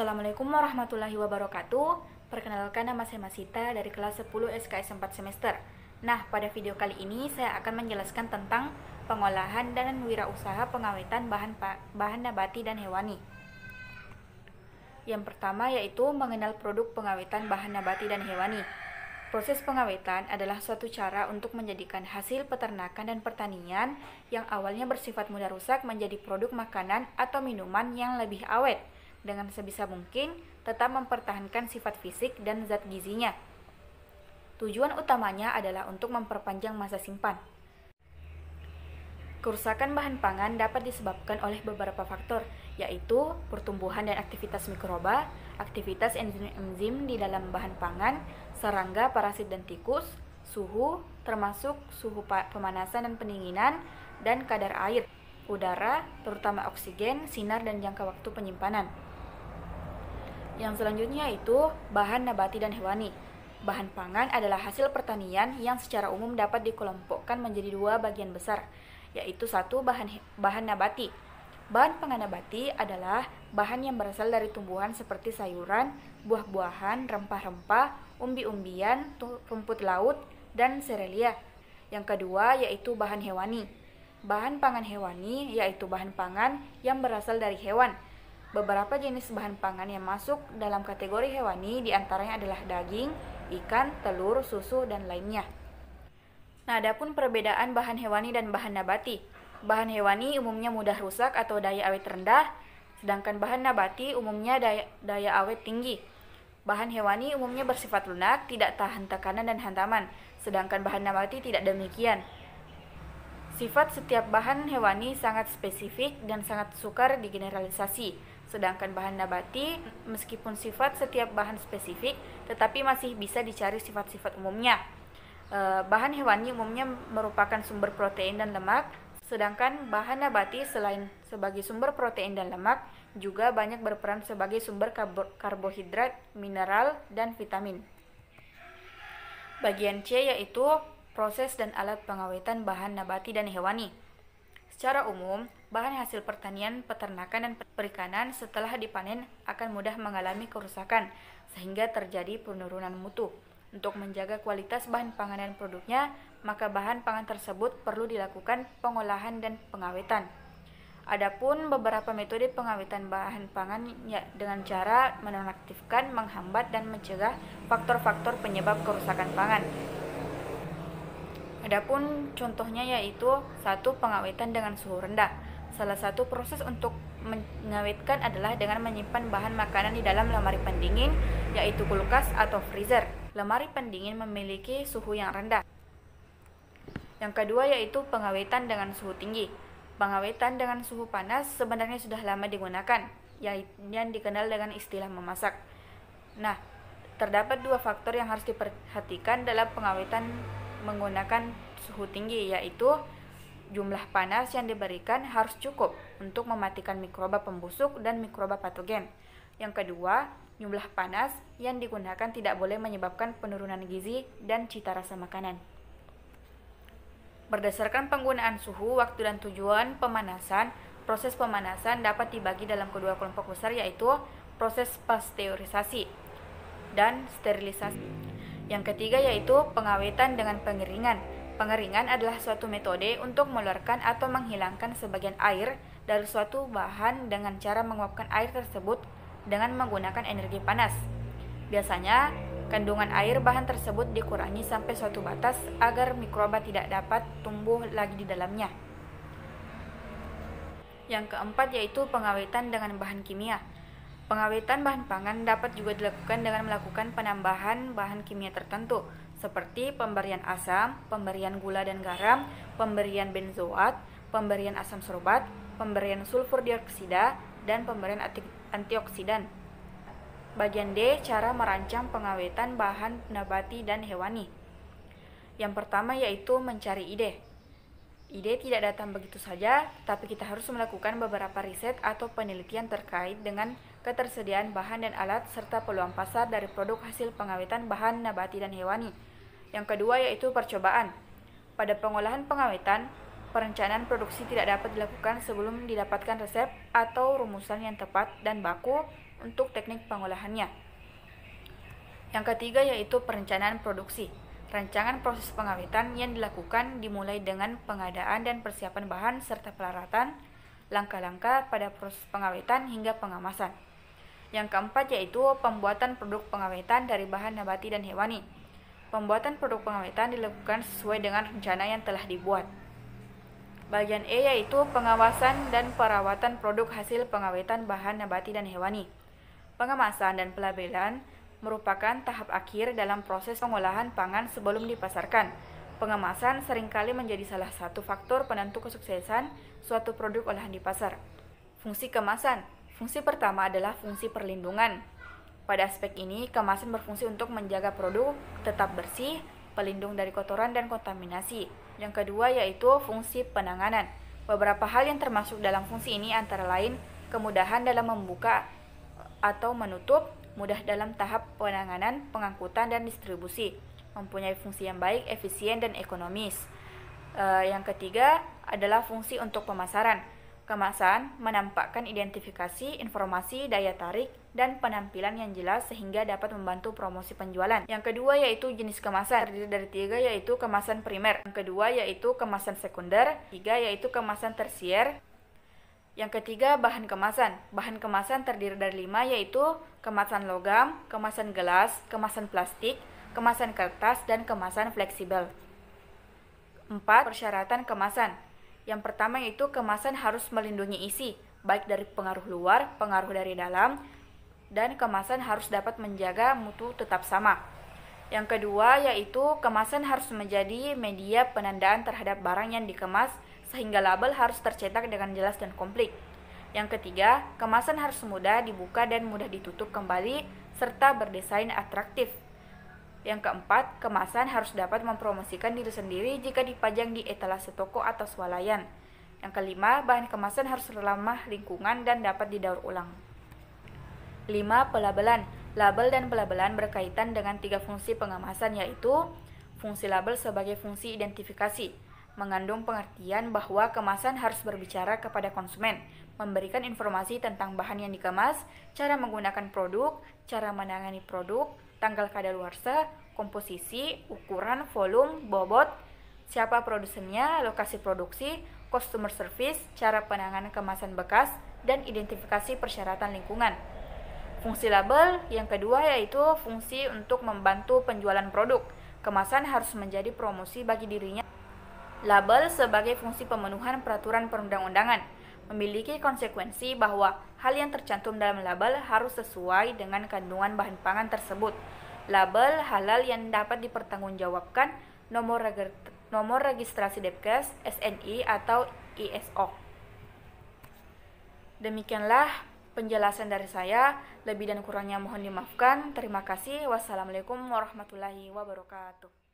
Assalamualaikum warahmatullahi wabarakatuh. Perkenalkan, nama saya Masita dari kelas 10 SKS 4 semester. Nah, pada video kali ini saya akan menjelaskan tentang pengolahan dan wirausaha pengawetan bahan nabati dan hewani. Yang pertama yaitu mengenal produk pengawetan bahan nabati dan hewani. Proses pengawetan adalah suatu cara untuk menjadikan hasil peternakan dan pertanian yang awalnya bersifat mudah rusak menjadi produk makanan atau minuman yang lebih awet, dengan sebisa mungkin tetap mempertahankan sifat fisik dan zat gizinya. Tujuan utamanya adalah untuk memperpanjang masa simpan. Kerusakan bahan pangan dapat disebabkan oleh beberapa faktor, yaitu pertumbuhan dan aktivitas mikroba, aktivitas enzim di dalam bahan pangan, serangga, parasit, dan tikus, suhu, termasuk suhu pemanasan dan pendinginan, dan kadar air, udara, terutama oksigen, sinar, dan jangka waktu penyimpanan. Yang selanjutnya yaitu bahan nabati dan hewani. Bahan pangan adalah hasil pertanian yang secara umum dapat dikelompokkan menjadi dua bagian besar, yaitu satu bahan nabati. Bahan pangan nabati adalah bahan yang berasal dari tumbuhan seperti sayuran, buah-buahan, rempah-rempah, umbi-umbian, rumput laut, dan serelia. Yang kedua yaitu bahan hewani. Bahan pangan hewani yaitu bahan pangan yang berasal dari hewan. Beberapa jenis bahan pangan yang masuk dalam kategori hewani diantaranya adalah daging, ikan, telur, susu, dan lainnya. Nah, adapun perbedaan bahan hewani dan bahan nabati. Bahan hewani umumnya mudah rusak atau daya awet rendah, sedangkan bahan nabati umumnya daya awet tinggi. Bahan hewani umumnya bersifat lunak, tidak tahan tekanan dan hantaman, sedangkan bahan nabati tidak demikian. Sifat setiap bahan hewani sangat spesifik dan sangat sukar digeneralisasi, sedangkan bahan nabati meskipun sifat setiap bahan spesifik, tetapi masih bisa dicari sifat-sifat umumnya. Bahan hewani umumnya merupakan sumber protein dan lemak, sedangkan bahan nabati selain sebagai sumber protein dan lemak, juga banyak berperan sebagai sumber karbohidrat, mineral, dan vitamin. Bagian C yaitu proses dan alat pengawetan bahan nabati dan hewani. Secara umum, bahan hasil pertanian, peternakan, dan perikanan setelah dipanen akan mudah mengalami kerusakan, sehingga terjadi penurunan mutu. Untuk menjaga kualitas bahan pangan dan produknya, maka bahan pangan tersebut perlu dilakukan pengolahan dan pengawetan. Adapun beberapa metode pengawetan bahan pangan dengan cara menonaktifkan, menghambat, dan mencegah faktor-faktor penyebab kerusakan pangan. Adapun contohnya yaitu satu, pengawetan dengan suhu rendah. Salah satu proses untuk mengawetkan adalah dengan menyimpan bahan makanan di dalam lemari pendingin, yaitu kulkas atau freezer. Lemari pendingin memiliki suhu yang rendah. Yang kedua yaitu pengawetan dengan suhu tinggi. Pengawetan dengan suhu panas sebenarnya sudah lama digunakan, yang dikenal dengan istilah memasak. Nah, terdapat dua faktor yang harus diperhatikan dalam pengawetan menggunakan suhu tinggi, yaitu jumlah panas yang diberikan harus cukup untuk mematikan mikroba pembusuk dan mikroba patogen. Yang kedua, jumlah panas yang digunakan tidak boleh menyebabkan penurunan gizi dan cita rasa makanan. Berdasarkan penggunaan suhu, waktu, dan tujuan pemanasan, proses pemanasan dapat dibagi dalam kedua kelompok besar, yaitu proses pasteurisasi dan sterilisasi. Yang ketiga yaitu pengawetan dengan pengeringan. Pengeringan adalah suatu metode untuk mengeluarkan atau menghilangkan sebagian air dari suatu bahan dengan cara menguapkan air tersebut dengan menggunakan energi panas. Biasanya, kandungan air bahan tersebut dikurangi sampai suatu batas agar mikroba tidak dapat tumbuh lagi di dalamnya. Yang keempat yaitu pengawetan dengan bahan kimia. Pengawetan bahan pangan dapat juga dilakukan dengan melakukan penambahan bahan kimia tertentu, seperti pemberian asam, pemberian gula dan garam, pemberian benzoat, pemberian asam sorbat, pemberian sulfur dioksida, dan pemberian antioksidan. Bagian D, cara merancang pengawetan bahan nabati dan hewani. Yang pertama yaitu mencari ide. Ide tidak datang begitu saja, tapi kita harus melakukan beberapa riset atau penelitian terkait dengan ketersediaan bahan dan alat serta peluang pasar dari produk hasil pengawetan bahan nabati dan hewani. Yang kedua yaitu percobaan. Pada pengolahan pengawetan, perencanaan produksi tidak dapat dilakukan sebelum didapatkan resep atau rumusan yang tepat dan baku untuk teknik pengolahannya. Yang ketiga yaitu perencanaan produksi. Rancangan proses pengawetan yang dilakukan dimulai dengan pengadaan dan persiapan bahan serta peralatan, langkah-langkah pada proses pengawetan hingga pengemasan. Yang keempat yaitu pembuatan produk pengawetan dari bahan nabati dan hewani. Pembuatan produk pengawetan dilakukan sesuai dengan rencana yang telah dibuat. Bagian E yaitu pengawasan dan perawatan produk hasil pengawetan bahan nabati dan hewani. Pengemasan dan pelabelan merupakan tahap akhir dalam proses pengolahan pangan sebelum dipasarkan. Pengemasan seringkali menjadi salah satu faktor penentu kesuksesan suatu produk olahan di pasar. Fungsi kemasan. Fungsi pertama adalah fungsi perlindungan. Pada aspek ini, kemasan berfungsi untuk menjaga produk tetap bersih, pelindung dari kotoran dan kontaminasi. Yang kedua yaitu fungsi penanganan. Beberapa hal yang termasuk dalam fungsi ini antara lain kemudahan dalam membuka atau menutup, mudah dalam tahap penanganan, pengangkutan, dan distribusi, mempunyai fungsi yang baik, efisien, dan ekonomis. Yang ketiga adalah fungsi untuk pemasaran. Kemasan menampakkan identifikasi, informasi, daya tarik, dan penampilan yang jelas sehingga dapat membantu promosi penjualan. Yang kedua yaitu jenis kemasan. Terdiri dari tiga yaitu kemasan primer. Yang kedua yaitu kemasan sekunder. Tiga yaitu kemasan tersier. Yang ketiga, bahan kemasan. Bahan kemasan terdiri dari 5 yaitu kemasan logam, kemasan gelas, kemasan plastik, kemasan kertas, dan kemasan fleksibel. 4. Persyaratan kemasan. Yang pertama yaitu kemasan harus melindungi isi, baik dari pengaruh luar, pengaruh dari dalam, dan kemasan harus dapat menjaga mutu tetap sama. Yang kedua yaitu kemasan harus menjadi media penandaan terhadap barang yang dikemas, sehingga label harus tercetak dengan jelas dan komplit. Yang ketiga, kemasan harus mudah dibuka dan mudah ditutup kembali, serta berdesain atraktif. Yang keempat, kemasan harus dapat mempromosikan diri sendiri jika dipajang di etalase toko atau swalayan. Yang kelima, bahan kemasan harus ramah lingkungan dan dapat didaur ulang. 5. Pelabelan. Label dan pelabelan berkaitan dengan 3 fungsi pengemasan yaitu fungsi label sebagai fungsi identifikasi, mengandung pengertian bahwa kemasan harus berbicara kepada konsumen, memberikan informasi tentang bahan yang dikemas, cara menggunakan produk, cara menangani produk, tanggal kadaluarsa, komposisi, ukuran, volume, bobot, siapa produsennya, lokasi produksi, customer service, cara penanganan kemasan bekas, dan identifikasi persyaratan lingkungan. Fungsi label yang kedua yaitu fungsi untuk membantu penjualan produk. Kemasan harus menjadi promosi bagi dirinya. Label sebagai fungsi pemenuhan peraturan perundang-undangan, memiliki konsekuensi bahwa hal yang tercantum dalam label harus sesuai dengan kandungan bahan pangan tersebut. Label halal yang dapat dipertanggungjawabkan, nomor registrasi Depkes, SNI atau ISO. Demikianlah penjelasan dari saya, lebih dan kurangnya mohon dimaafkan. Terima kasih. Wassalamualaikum warahmatullahi wabarakatuh.